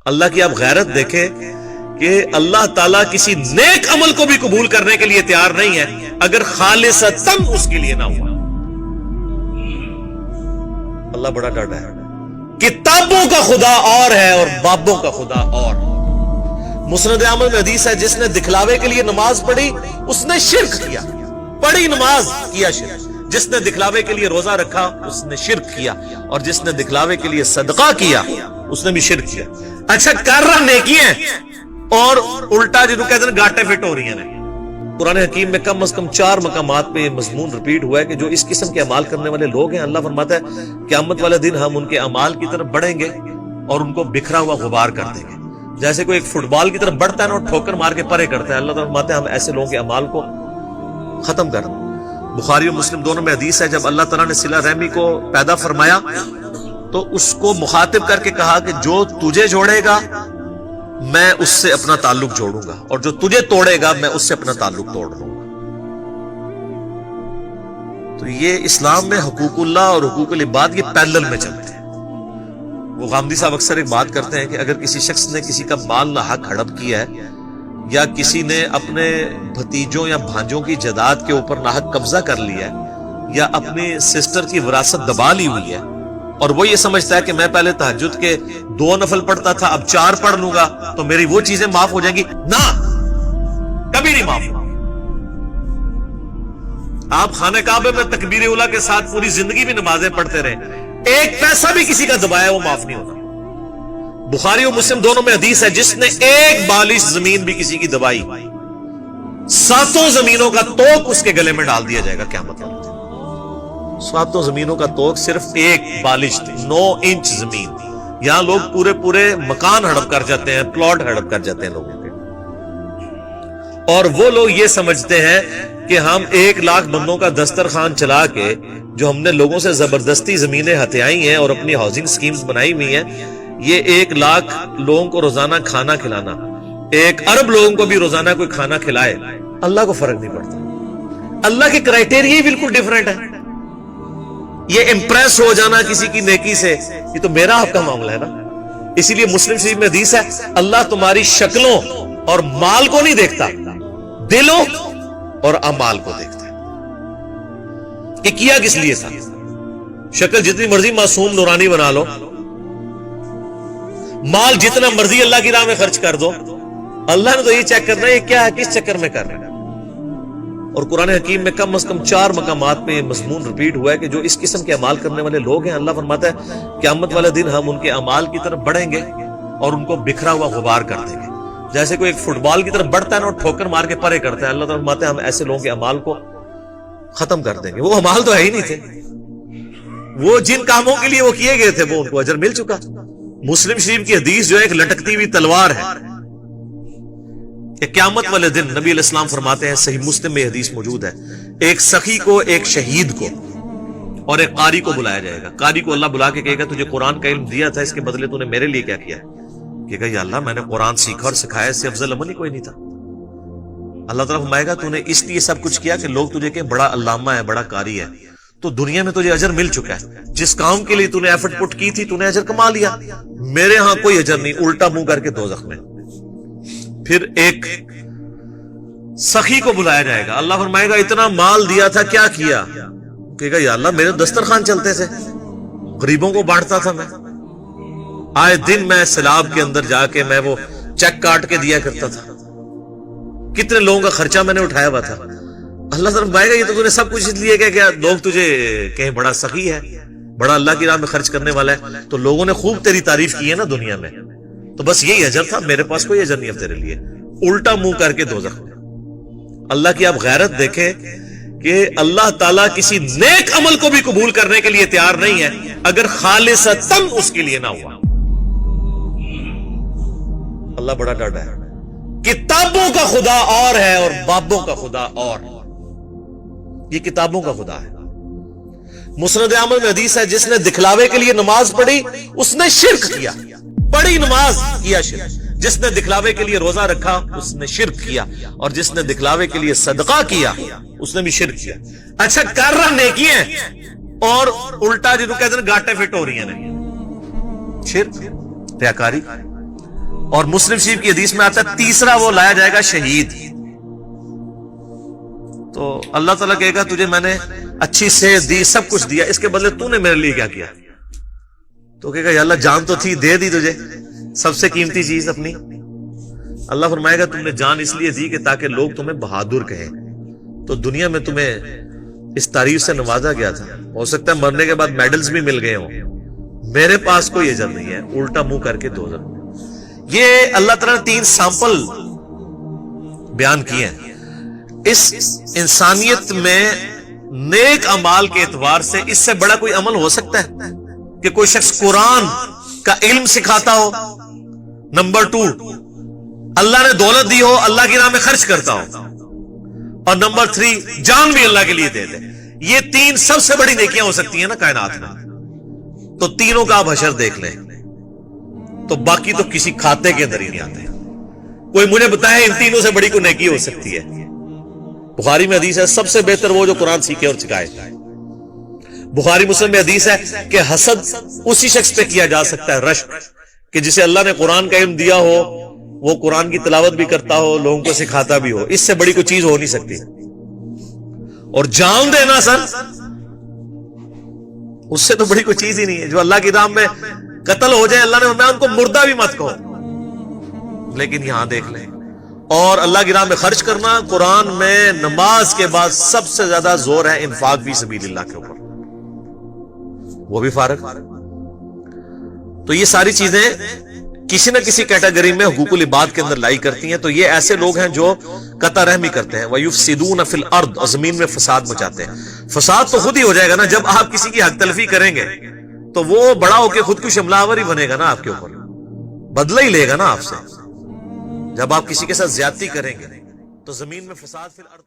اللہ کی آپ غیرت دیکھیں کہ اللہ تعالیٰ کسی نیک عمل کو بھی قبول کرنے کے لیے تیار نہیں ہے اگر خالصتاً اس کے لیے نہ ہوا۔ اللہ بڑا ڈاٹا ہے۔ کتابوں کا خدا اور ہے اور بابوں کا خدا اور۔ مسند احمد میں حدیث ہے، جس نے دکھلاوے کے لیے نماز پڑھی اس نے شرک کیا۔ پڑھی نماز، کیا شرک۔ جس نے دکھلاوے کے لیے روزہ رکھا اس نے شرک کیا، اور جس نے دکھلاوے کے لیے صدقہ کیا اس نے بھی شرک کیا۔ اچھا کر رہا نیکی ہے اور الٹا جنہوں کہتے ہیں گاٹے فٹ ہو رہی ہیں۔ قرآن حکیم میں کم از کم 4 مقامات پہ یہ مضمون ریپیٹ ہوا ہے کہ جو اس قسم کے اعمال کرنے والے لوگ ہیں، اللہ فرماتا ہے قیامت والے دن ہم ان کے اعمال کی طرف بڑھیں گے اور ان کو بکھرا ہوا غبار کر دیں گے۔ جیسے کوئی ایک فٹ بال کی طرف بڑھتا ہے نا اور ٹھوکر مار کے پرے کرتا ہے، اللہ تعالیٰ فرماتا ہے ہم ایسے لوگوں کے اعمال کو ختم کر دیں۔ بخاری اور مسلم دونوں میں حدیث ہے، جب اللہ تعالیٰ نے صلہ رحمی کو پیدا فرمایا تو اس کو مخاطب کر کے کہا کہ جو تجھے جوڑے گا میں اس سے اپنا تعلق جوڑوں گا، اور جو تجھے توڑے گا میں اس سے اپنا تعلق توڑ لوں گا۔ تو یہ اسلام میں حقوق اللہ اور حقوق العباد یہ پیرلل میں چلتے ہیں۔ وہ غامدی صاحب اکثر ایک بات کرتے ہیں کہ اگر کسی شخص نے کسی کا مال ناحق ہڑپ کیا ہے، یا کسی نے اپنے بھتیجوں یا بھانجوں کی جائیداد کے اوپر ناحق قبضہ کر لیا ہے، یا اپنی سسٹر کی وراثت دبا لی ہوئی ہے، اور وہ یہ سمجھتا ہے کہ میں پہلے تہجد کے 2 نفل پڑھتا تھا اب 4 پڑھ لوں گا تو میری وہ چیزیں معاف ہو جائیں گی، نہ، کبھی نہیں معاف ہوگی۔ آپ خانہ کعبہ میں تکبیر اولیٰ کے ساتھ پوری زندگی بھی نمازیں پڑھتے رہے، ایک پیسہ بھی کسی کا دبایا وہ معاف نہیں ہوتا۔ بخاری اور مسلم دونوں میں حدیث ہے، جس نے ایک بالش زمین بھی کسی کی دبائی 7 زمینوں کا توق اس کے گلے میں ڈال دیا جائے گا قیامت والے دن۔ 7 زمینوں کا توق صرف ایک بالش تھی، 9 انچ زمین۔ یہاں لوگ پورے مکان ہڑپ کر جاتے ہیں، پلاٹ ہڑپ کر جاتے ہیں لوگوں کے، اور وہ لوگ یہ سمجھتے ہیں کہ ہم 1 لاکھ بندوں کا دسترخوان چلا کے جو ہم نے لوگوں سے زبردستی زمینیں ہتھیائی ہیں اور اپنی ہاؤسنگ سکیمز بنائی ہوئی ہیں، یہ 1 لاکھ لوگوں کو روزانہ کھانا کھلانا، 1 ارب لوگوں کو بھی روزانہ کوئی کھانا کھلائے، اللہ کو فرق نہیں پڑتا۔ اللہ کے کرائٹیریا ہی بالکل ڈیفرنٹ ہے۔ یہ امپریس ہو جانا کسی کی نیکی سے، یہ تو میرا آپ کا معاملہ ہے نا۔ اسی لیے مسلم شریف میں حدیث ہے، اللہ تمہاری شکلوں اور مال کو نہیں دیکھتا، دلوں اور اعمال کو دیکھتا ہے کہ کیا کس لیے تھا۔ شکل جتنی مرضی معصوم نورانی بنا لو، مال جتنا مرضی اللہ کی راہ میں خرچ کر دو، اللہ نے تو یہ چیک کرنا ہے یہ کیا ہے، کس چکر میں کر رہا ہے۔ اور قرآن حکیم میں کم از کم 4 مقامات پہ یہ مضمون ریپیٹ ہوا ہے کہ جو اس قسم کے اعمال کرنے والے لوگ ہیں، اللہ فرماتا ہے قیامت والے دن ہم ان کے اعمال کی طرف بڑھیں گے اور ان کو بکھرا ہوا غبار کر دیں گے۔ جیسے کوئی ایک فٹ بال کی طرف بڑھتا ہے نا اور ٹھوکر مار کے پرے کرتا ہے، اللہ تعالیٰ فرماتا ہے ہم ایسے لوگوں کے اعمال کو ختم کر دیں گے۔ وہ اعمال تو ہے ہی نہیں تھے، وہ جن کاموں کے لیے وہ کیے گئے تھے وہ ان کو اجر مل چکا۔ مسلم شریف کی حدیث جو ہے ایک لٹکتی ہوئی تلوار ہے کہ قیامت والے دن نبی علیہ السلام فرماتے ہیں، صحیح مسلم میں حدیث موجود ہے، ایک سخی کو، ایک شہید کو اور ایک قاری کو بلایا جائے گا۔ قاری کو اللہ بلا کے کہے گا تجھے قرآن کا علم دیا تھا، اس کے بدلے تو نے میرے لیے کیا کیا ہے؟ کہے گا یا اللہ میں نے قرآن سیکھا اور سکھایا، اس سے افضل عمل ہی کوئی نہیں تھا۔ اللہ تعالیٰ فرمائے گا تو نے اس لیے سب کچھ کیا کہ لوگ تجھے کہیں بڑا علامہ ہے، بڑا قاری ہے، تو دنیا میں تجھے اجر مل چکا ہے، جس کام کے لیے تو نے ایفرٹ پٹ کی تھی تو نے اجر کما لیا، میرے ہاں کوئی اجر نہیں، الٹا منہ کر کے دوزخ میں۔ پھر ایک سخی کو بلایا جائے گا، اللہ فرمائے گا اتنا مال دیا تھا کیا کیا؟ کہے گا یا اللہ میرے دسترخوان چلتے تھے، غریبوں کو بانٹتا تھا، میں آئے دن میں سیلاب کے اندر جا کے میں وہ چیک کاٹ کے دیا کرتا تھا، کتنے لوگوں کا خرچہ میں نے اٹھایا ہوا تھا۔ اللہ تعالیٰ فرمائے گا یہ تو نے سب کچھ اس لیے کہ لوگ تجھے کہیں بڑا سخی ہے، بڑا اللہ کی راہ میں خرچ کرنے والا ہے، تو لوگوں نے خوب تیری تعریف کی ہے نا دنیا میں، تو بس یہی اجر تھا، میرے پاس کوئی اجر نہیں اب تیرے لیے، الٹا منہ کر کے دوزخ میں۔ اللہ کی آپ غیرت دیکھیں کہ اللہ تعالیٰ کسی نیک عمل کو بھی قبول کرنے کے لیے تیار نہیں ہے اگر خالصتاً اس کے لیے نہ ہوا۔ اللہ بڑا ڈاٹا ہے۔ کتابوں کا خدا اور ہے اور بابوں کا خدا اور۔ یہ کتابوں کا خدا ہے۔ مسند احمد میں حدیث ہے، جس نے دکھلاوے کے لیے نماز پڑھی اس نے شرک کیا۔ پڑھی نماز، کیا شرک۔ جس نے دکھلاوے کے لیے روزہ رکھا اس نے شرک کیا، اور جس نے دکھلاوے کے لیے صدقہ کیا اس نے بھی شرک کیا۔ اچھا کر رہا نیکی ہے اور الٹا جنہوں کہتے ہیں گاٹے فٹ ہو رہی ہیں، شرک، ریاکاری۔ اور مسلم شریف کی حدیث میں آتا ہے تیسرا وہ لایا جائے گا شہید. تو اللہ تعالیٰ کہے گا تجھے میں نے اچھی صحت دی، سب کچھ دیا، اس کے بدلے تو نے میرے لیے کیا کیا؟ تو کہے گا یا اللہ جان تو تھی، دے دی تجھے سب سے قیمتی چیز اپنی. اللہ فرمائے گا تم نے جان اس لیے دی کہ تاکہ لوگ تمہیں بہادر کہیں. تو دنیا میں تمہیں اس تعریف سے نوازا گیا تھا، ہو سکتا ہے مرنے کے بعد میڈلز بھی مل گئے ہوں، میرے پاس کوئی اجر نہیں ہے، الٹا منہ کر کے دوزخ. یہ اللہ تعالیٰ نے 3 سیمپل بیان کیے ہیں. اس انسانیت میں نیک اعمال کے اعتبار سے اس سے بڑا کوئی عمل ہو سکتا ہے کہ کوئی شخص قرآن کا علم سکھاتا ہو؟ نمبر 2، اللہ نے دولت دی ہو، اللہ کی راہ میں خرچ کرتا ہو، اور نمبر 3، جان بھی اللہ کے لیے دے دے. یہ 3 سب سے بڑی نیکیاں ہو سکتی ہیں نا کائنات میں. تو تینوں کا آپ حشر دیکھ لیں تو باقی تو کسی کھاتے کے اندر ہی نہیں آتے. کوئی مجھے بتائے ان تینوں سے بڑی کوئی نیکی ہو سکتی ہے؟ بخاری میں حدیث ہے سب سے بہتر وہ جو قرآن سیکھے اور سکھائے. بخاری مسلم میں حدیث ہے کہ حسد اسی شخص پہ کیا جا سکتا ہے، رشک، کہ جسے اللہ نے قرآن کا علم دیا ہو، وہ قرآن کی تلاوت بھی کرتا ہو، لوگوں کو سکھاتا بھی ہو. اس سے بڑی کوئی چیز ہو نہیں سکتی. اور جان دینا سر، اس سے تو بڑی کوئی چیز ہی نہیں ہے. جو اللہ کی راہ میں قتل ہو جائے، اللہ نے فرمایا ان کو مردہ بھی مت کہو. لیکن یہاں دیکھ لیں، اور اللہ کی راہ میں خرچ کرنا، قرآن میں نماز کے بعد سب سے زیادہ زور ہے انفاق فی سبیل اللہ کے اوپر، وہ بھی فارغ. تو یہ ساری چیزیں کسی نہ کسی کیٹیگری میں حقوق العباد کے اندر لائی کرتی ہیں. تو یہ ایسے لوگ ہیں جو قطع رحمی کرتے ہیں. وَيُفْسِدُونَ فِي الْأَرْضِ، اور زمین میں فساد مچاتے ہیں. فساد تو خود ہی ہو جائے گا نا جب آپ کسی کی حق تلفی کریں گے، تو وہ بڑا ہو کے خود کو حملہ آور ہی بنے گا نا، آپ کے اوپر بدلہ ہی لے گا نا آپ سے. جب آپ کسی کے ساتھ زیادتی کریں گے تو زمین میں فساد فی الارض